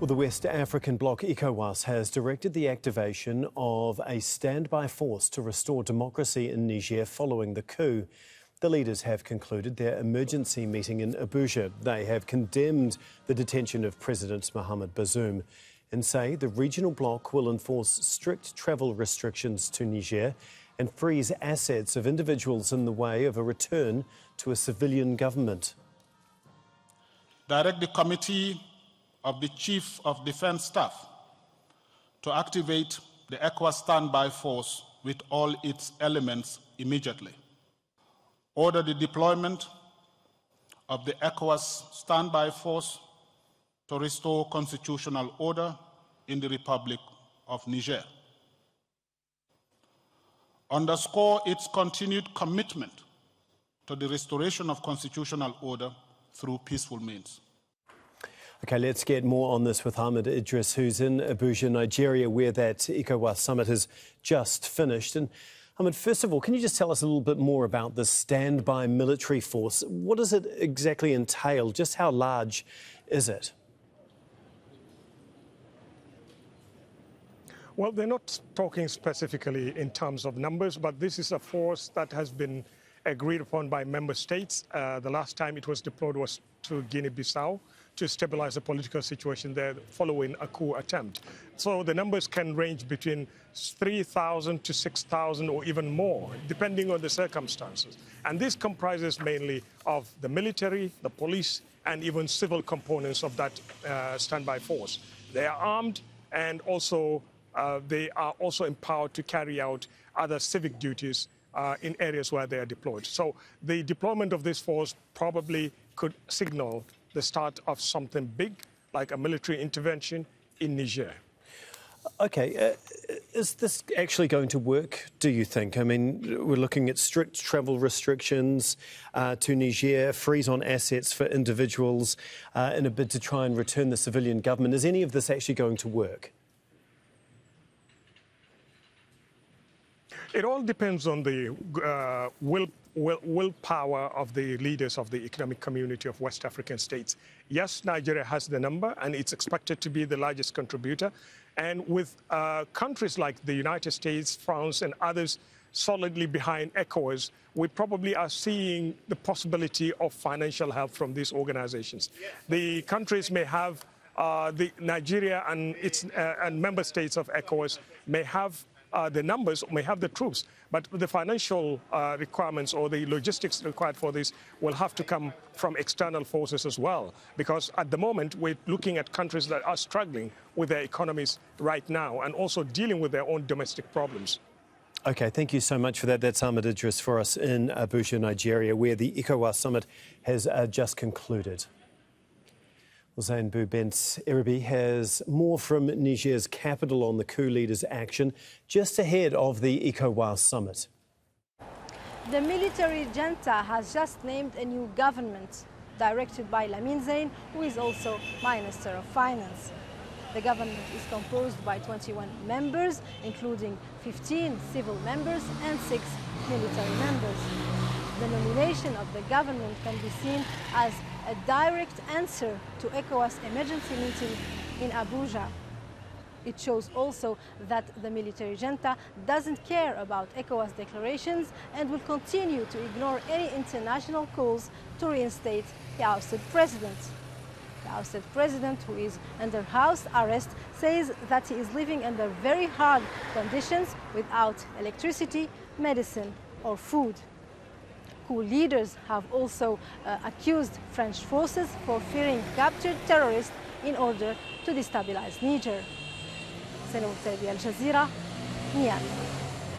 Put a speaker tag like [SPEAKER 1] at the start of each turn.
[SPEAKER 1] Well, the West African bloc ECOWAS has directed the activation of a standby force to restore democracy in Niger following the coup. The leaders have concluded their emergency meeting in Abuja. They have condemned the detention of President Mohamed Bazoum and say the regional bloc will enforce strict travel restrictions to Niger and freeze assets of individuals in the way of a return to a civilian government.
[SPEAKER 2] Direct the Committee of the Chief of Defense Staff to activate the ECOWAS standby force with all its elements immediately. Order the deployment of the ECOWAS standby force to restore constitutional order in the Republic of Niger. Underscore its continued commitment to the restoration of constitutional order through peaceful means.
[SPEAKER 1] OK, let's get more on this with Ahmed Idris, who's in Abuja, Nigeria, where that ECOWAS summit has just finished. And Ahmed, first of all, can you just tell us a little bit more about this standby military force? What does it exactly entail? Just how large is it?
[SPEAKER 3] Well, they're not talking specifically in terms of numbers, but this is a force that has been agreed upon by member states. The last time it was deployed was to Guinea-Bissau to stabilize the political situation there following a coup attempt. So the numbers can range between 3,000 to 6,000 or even more, depending on the circumstances. And this comprises mainly of the military, the police, and even civil components of that standby force. They are armed, and also they are also empowered to carry out other civic duties in areas where they are deployed. So the deployment of this force probably could signal the start of something big, like a military intervention in Niger.
[SPEAKER 1] OK, is this actually going to work, do you think? I mean, we're looking at strict travel restrictions to Niger, freeze on assets for individuals in a bid to try and return the civilian government. Is any of this actually going to work? It all depends on the willpower of the leaders of the economic community of West African states. Yes, Nigeria has the number, and it's expected to be the largest contributor. And with countries like the United States, France, and others solidly behind ECOWAS, we probably are seeing the possibility of financial help from these organizations. The countries may have, Nigeria and its and member states of ECOWAS may have the numbers, may have the troops, but the financial requirements or the logistics required for this will have to come from external forces as well, because at the moment we're looking at countries that are struggling with their economies right now and also dealing with their own domestic problems. OK, thank you so much for that. That's Ahmed Idris for us in Abuja, Nigeria, where the ECOWAS summit has just concluded. Well, Zainbu Bent Iribi has more from Niger's capital on the coup leaders' action just ahead of the ECOWAS summit.
[SPEAKER 4] The military junta has just named a new government, directed by Lamine Zain, who is also Minister of Finance. The government is composed by 21 members, including 15 civil members and 6 military members. The nomination of the government can be seen as a direct answer to ECOWAS emergency meeting in Abuja. It shows also that the military junta doesn't care about ECOWAS declarations and will continue to ignore any international calls to reinstate the ousted president. The ousted president, who is under house arrest, says that he is living under very hard conditions without electricity, medicine or food. Coup leaders have also accused French forces for fearing captured terrorists in order to destabilize Niger. Al Jazeera, Niamey.